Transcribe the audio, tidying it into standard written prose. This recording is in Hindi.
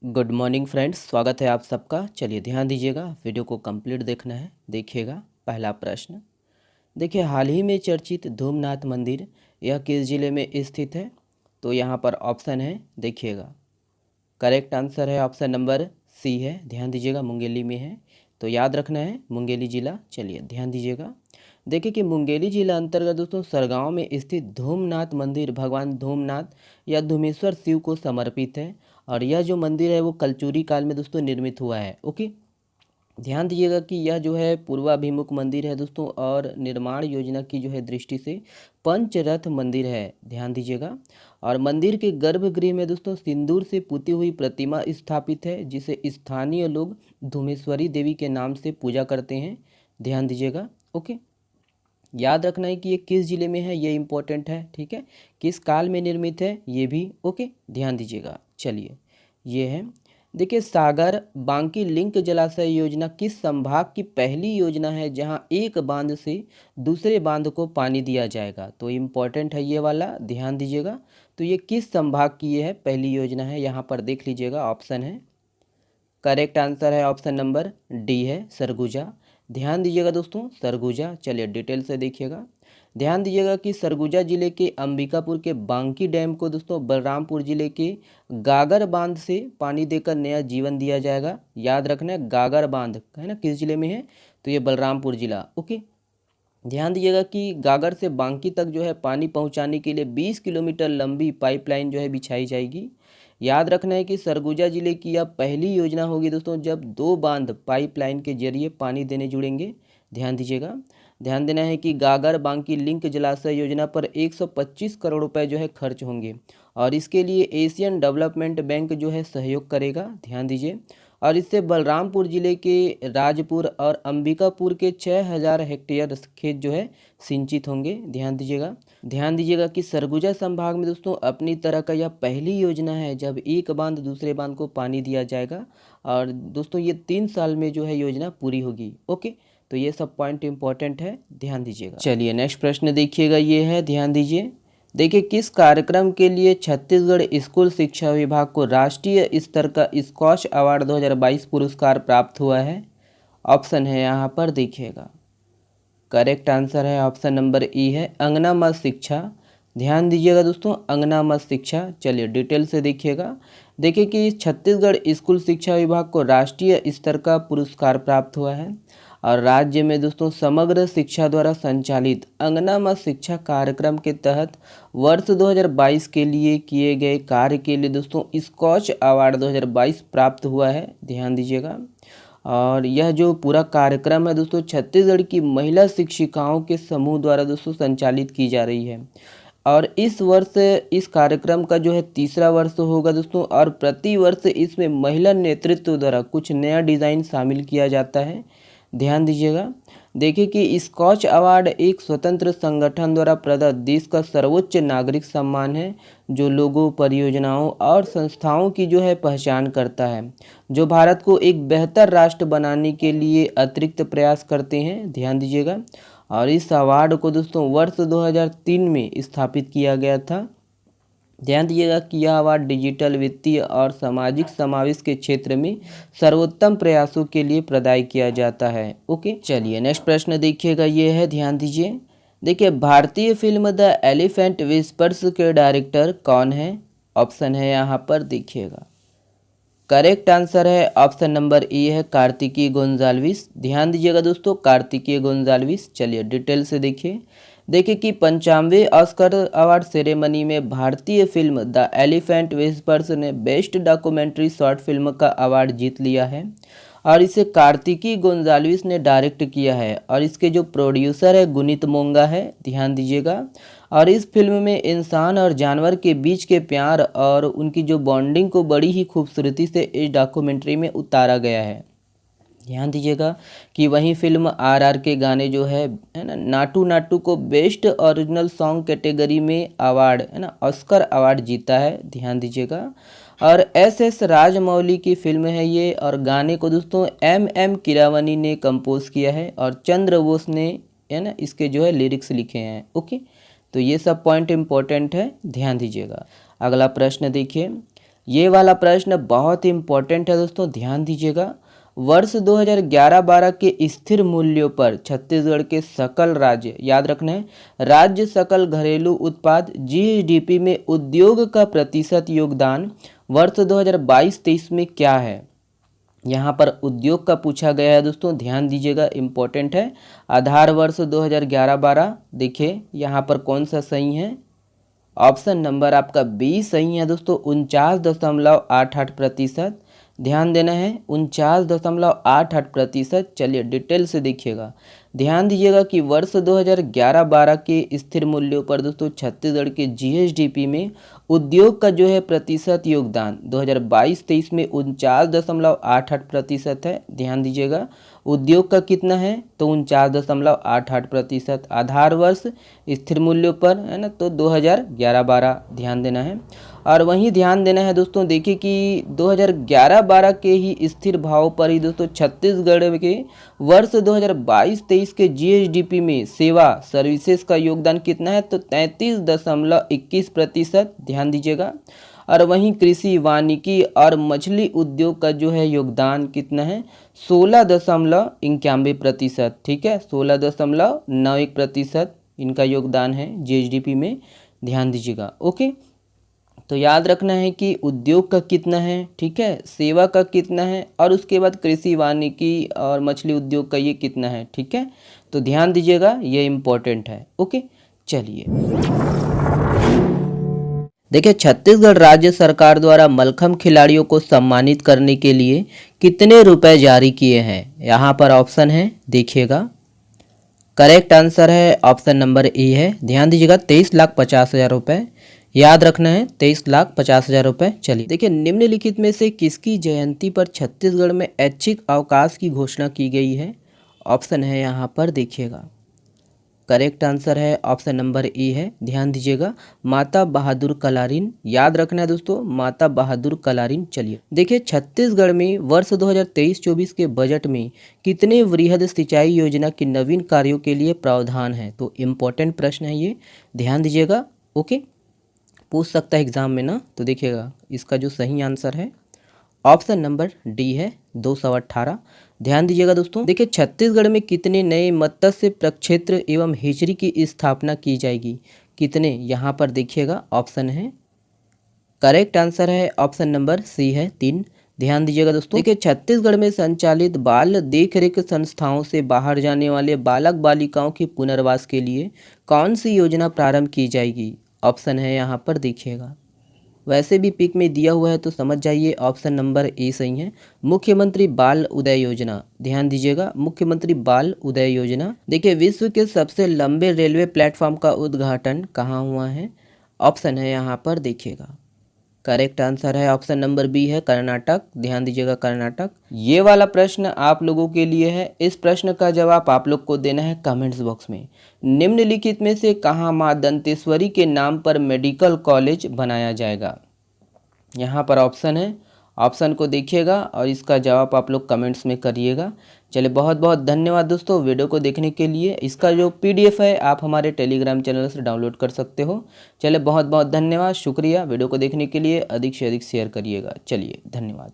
गुड मॉर्निंग फ्रेंड्स, स्वागत है आप सबका। चलिए ध्यान दीजिएगा, वीडियो को कंप्लीट देखना है। देखिएगा पहला प्रश्न। देखिए, हाल ही में चर्चित धूमनाथ मंदिर यह किस जिले में स्थित है? तो यहाँ पर ऑप्शन है, देखिएगा। करेक्ट आंसर है ऑप्शन नंबर सी है। ध्यान दीजिएगा, मुंगेली में है, तो याद रखना है मुंगेली जिला। चलिए ध्यान दीजिएगा। देखिए कि मुंगेली जिला अंतर्गत दोस्तों सरगांव में स्थित धूमनाथ मंदिर भगवान धूमनाथ या धूमेश्वर शिव को समर्पित है। और यह जो मंदिर है वो कलचुरी काल में दोस्तों निर्मित हुआ है। ओके, ध्यान दीजिएगा कि यह जो है पूर्वाभिमुख मंदिर है दोस्तों, और निर्माण योजना की जो है दृष्टि से पंचरथ मंदिर है। ध्यान दीजिएगा। और मंदिर के गर्भगृह में दोस्तों सिंदूर से पुती हुई प्रतिमा स्थापित है, जिसे स्थानीय लोग धूमेश्वरी देवी के नाम से पूजा करते हैं। ध्यान दीजिएगा। ओके, याद रखना है कि ये किस जिले में है, ये इंपॉर्टेंट है। ठीक है, किस काल में निर्मित है ये भी। ओके, ध्यान दीजिएगा। चलिए, ये है। देखिए, सागर बांकी लिंक जलाशय योजना किस संभाग की पहली योजना है जहां एक बांध से दूसरे बांध को पानी दिया जाएगा? तो इम्पॉर्टेंट है ये वाला, ध्यान दीजिएगा। तो ये किस संभाग की ये है पहली योजना है, यहाँ पर देख लीजिएगा। ऑप्शन है, करेक्ट आंसर है ऑप्शन नंबर डी है, सरगुजा। ध्यान दीजिएगा दोस्तों, सरगुजा। चलिए डिटेल से देखिएगा। ध्यान दीजिएगा कि सरगुजा जिले के अंबिकापुर के बांकी डैम को दोस्तों बलरामपुर जिले के गागर बांध से पानी देकर नया जीवन दिया जाएगा। याद रखना है, गागर बांध है ना, किस जिले में है? तो ये बलरामपुर जिला। ओके, ध्यान दीजिएगा कि गागर से बांकी तक जो है पानी पहुंचाने के लिए 20 किलोमीटर लंबी पाइपलाइन जो है बिछाई जाएगी। याद रखना है कि सरगुजा जिले की यह पहली योजना होगी दोस्तों जब दो बांध पाइपलाइन के जरिए पानी देने जुड़ेंगे। ध्यान दीजिएगा। ध्यान देना है कि गागर बांकी लिंक जलाशय योजना पर 125 करोड़ रुपए जो है खर्च होंगे, और इसके लिए एशियन डेवलपमेंट बैंक जो है सहयोग करेगा। ध्यान दीजिए। और इससे बलरामपुर जिले के राजपुर और अंबिकापुर के 6000 हेक्टेयर खेत जो है सिंचित होंगे। ध्यान दीजिएगा। ध्यान दीजिएगा कि सरगुजा संभाग में दोस्तों अपनी तरह का यह पहली योजना है जब एक बांध दूसरे बांध को पानी दिया जाएगा। और दोस्तों ये 3 साल में जो है योजना पूरी होगी। ओके, तो ये सब पॉइंट इंपॉर्टेंट है, ध्यान दीजिएगा। चलिए नेक्स्ट प्रश्न देखिएगा, ये है, ध्यान दीजिए। देखिए, किस कार्यक्रम के लिए छत्तीसगढ़ स्कूल शिक्षा विभाग को राष्ट्रीय स्तर का स्कॉच अवार्ड 2022 पुरस्कार प्राप्त हुआ है? ऑप्शन है यहाँ पर, देखिएगा। करेक्ट आंसर है ऑप्शन नंबर ई है, अंगना मत शिक्षा। ध्यान दीजिएगा दोस्तों, अंगना मत शिक्षा। चलिए डिटेल से देखिएगा। देखिए कि छत्तीसगढ़ स्कूल शिक्षा विभाग को राष्ट्रीय स्तर का पुरस्कार प्राप्त हुआ है, और राज्य में दोस्तों समग्र शिक्षा द्वारा संचालित अंगना मत शिक्षा कार्यक्रम के तहत वर्ष 2022 के लिए किए गए कार्य के लिए दोस्तों स्कॉच अवार्ड 2022 प्राप्त हुआ है। ध्यान दीजिएगा। और यह जो पूरा कार्यक्रम है दोस्तों छत्तीसगढ़ की महिला शिक्षिकाओं के समूह द्वारा दोस्तों संचालित की जा रही है, और इस वर्ष इस कार्यक्रम का जो है तीसरा वर्ष होगा दोस्तों। और प्रति वर्ष इसमें महिला नेतृत्व द्वारा कुछ नया डिज़ाइन शामिल किया जाता है। ध्यान दीजिएगा। देखिए कि स्कॉच अवार्ड एक स्वतंत्र संगठन द्वारा प्रदत्त देश का सर्वोच्च नागरिक सम्मान है, जो लोगों, परियोजनाओं और संस्थाओं की जो है पहचान करता है, जो भारत को एक बेहतर राष्ट्र बनाने के लिए अतिरिक्त प्रयास करते हैं। ध्यान दीजिएगा। और इस अवार्ड को दोस्तों वर्ष 2003 में स्थापित किया गया था। ध्यान दीजिएगा कि यह अवार्ड डिजिटल, वित्तीय और सामाजिक समावेश के क्षेत्र में सर्वोत्तम प्रयासों के लिए प्रदान किया जाता है। ओके, चलिए नेक्स्ट प्रश्न देखिएगा, ये है, ध्यान दीजिए। देखिए, भारतीय फिल्म द एलिफेंट विस्पर्स के डायरेक्टर कौन है? ऑप्शन है यहाँ पर, देखिएगा। करेक्ट आंसर है ऑप्शन नंबर ए है, कार्तिकी गोंजाल्विस। ध्यान दीजिएगा दोस्तों, कार्तिकी गोंजाल्विस। चलिए डिटेल से देखिए। देखिए कि 95वें ऑस्कर अवार्ड सेरेमनी में भारतीय फिल्म द एलिफेंट विस्पर्स ने बेस्ट डॉक्यूमेंट्री शॉर्ट फिल्म का अवार्ड जीत लिया है, और इसे कार्तिकी गोंजाल्विस ने डायरेक्ट किया है, और इसके जो प्रोड्यूसर है गुनीत मोंगा है। ध्यान दीजिएगा। और इस फिल्म में इंसान और जानवर के बीच के प्यार और उनकी जो बॉन्डिंग को बड़ी ही खूबसूरती से इस डॉक्यूमेंट्री में उतारा गया है। ध्यान दीजिएगा कि वहीं फिल्म आरआर के गाने जो है ना, नाटू नाटू को बेस्ट ओरिजिनल सॉन्ग कैटेगरी में अवार्ड है ना, ऑस्कर अवार्ड जीता है। ध्यान दीजिएगा। और एस राजमौली की फिल्म है ये, और गाने को दोस्तों एम कीरावनी ने कंपोज किया है, और चंद्र बोस ने है ना इसके जो है लिरिक्स लिखे हैं। ओके, तो ये सब पॉइंट इंपॉर्टेंट है, ध्यान दीजिएगा। अगला प्रश्न देखिए, ये वाला प्रश्न बहुत ही इम्पोर्टेंट है दोस्तों, ध्यान दीजिएगा। वर्ष 2011-12 के स्थिर मूल्यों पर छत्तीसगढ़ के सकल राज्य, याद रखना है, राज्य सकल घरेलू उत्पाद जीडीपी में उद्योग का प्रतिशत योगदान वर्ष 2022-23 में क्या है। यहाँ पर उद्योग का पूछा गया है दोस्तों, ध्यान दीजिएगा, इम्पोर्टेंट है। आधार वर्ष 2011-12, देखिए यहाँ पर कौन सा सही है, ऑप्शन नंबर आपका बी सही है दोस्तों, 49.88%। ध्यान देना है, 49.88%। चलिए डिटेल से देखिएगा, ध्यान दीजिएगा कि वर्ष 2011-12 के स्थिर मूल्यों पर दोस्तों छत्तीसगढ़ के जीएसडीपी में उद्योग का जो है प्रतिशत योगदान 2022-23 में 49.88% है। ध्यान दीजिएगा, उद्योग का कितना है तो 49.88%। आधार वर्ष स्थिर मूल्यों पर है ना, तो 2011-12 ध्यान देना है। और वहीं ध्यान देना है दोस्तों, देखिए कि 2011-12 के ही स्थिर भाव पर ही दोस्तों छत्तीसगढ़ के वर्ष 2022-23 के जीएसडीपी में सेवा सर्विसेज का योगदान कितना है तो 33.21%। ध्यान दीजिएगा। और वहीं कृषि वानिकी और मछली उद्योग का जो है योगदान कितना है 16.91%। ठीक है, 16.91% इनका योगदान है जीएसडीपी में, ध्यान दीजिएगा। ओके, तो याद रखना है कि उद्योग का कितना है, ठीक है, सेवा का कितना है, और उसके बाद कृषि वानिकी और मछली उद्योग का ये कितना है। ठीक है, तो ध्यान दीजिएगा, ये इम्पोर्टेंट है। ओके, चलिए देखिए, छत्तीसगढ़ राज्य सरकार द्वारा मलखम्ब खिलाड़ियों को सम्मानित करने के लिए कितने रुपए जारी किए हैं। यहाँ पर ऑप्शन है, देखिएगा, करेक्ट आंसर है ऑप्शन नंबर ए है। ध्यान दीजिएगा, 23,50,000 रुपये, याद रखना है 23,50,000 रुपये। चलिए देखिए, निम्नलिखित में से किसकी जयंती पर छत्तीसगढ़ में ऐच्छिक अवकाश की घोषणा की गई है। ऑप्शन है यहाँ पर, देखिएगा, करेक्ट आंसर है ऑप्शन नंबर ए है। ध्यान दीजिएगा, माता बहादुर कलारीन, याद रखना है दोस्तों, माता बहादुर कलारीन। चलिए देखिए, छत्तीसगढ़ में वर्ष 2023-24 के बजट में कितने वृहद सिंचाई योजना के नवीन कार्यों के लिए प्रावधान है। तो इम्पोर्टेंट प्रश्न है ये, ध्यान दीजिएगा। ओके, पूछ सकता है एग्जाम में ना, तो देखिएगा इसका जो सही आंसर है ऑप्शन नंबर डी है, 218। ध्यान दीजिएगा दोस्तों। देखिए, छत्तीसगढ़ में कितने नए मत्स्य प्रक्षेत्र एवं हेचरी की स्थापना की जाएगी, कितने, यहाँ पर देखिएगा ऑप्शन है, करेक्ट आंसर है ऑप्शन नंबर सी है, 3। ध्यान दीजिएगा दोस्तों। देखिए, छत्तीसगढ़ में संचालित बाल देखरेख संस्थाओं से बाहर जाने वाले बालक बालिकाओं के पुनर्वास के लिए कौन सी योजना प्रारंभ की जाएगी। ऑप्शन है यहाँ पर, देखिएगा, वैसे भी पिक में दिया हुआ है तो समझ जाइए, ऑप्शन नंबर ए सही है, मुख्यमंत्री बाल उदय योजना। ध्यान दीजिएगा, मुख्यमंत्री बाल उदय योजना। देखिए, विश्व के सबसे लंबे रेलवे प्लेटफॉर्म का उद्घाटन कहाँ हुआ है। ऑप्शन है यहाँ पर, देखिएगा, करेक्ट आंसर है ऑप्शन नंबर बी है, कर्नाटक। ध्यान दीजिएगा, कर्नाटक। ये वाला प्रश्न आप लोगों के लिए है। इस प्रश्न का जवाब आप लोग को देना है कमेंट्स बॉक्स में। निम्नलिखित में से कहाँ माँ दंतेश्वरी के नाम पर मेडिकल कॉलेज बनाया जाएगा। यहाँ पर ऑप्शन है, ऑप्शन को देखिएगा और इसका जवाब आप लोग कमेंट्स में करिएगा। चलिए, बहुत बहुत धन्यवाद दोस्तों वीडियो को देखने के लिए। इसका जो PDF है आप हमारे टेलीग्राम चैनल से डाउनलोड कर सकते हो। चलिए, बहुत बहुत धन्यवाद, शुक्रिया वीडियो को देखने के लिए। अधिक से अधिक शेयर करिएगा। चलिए, धन्यवाद।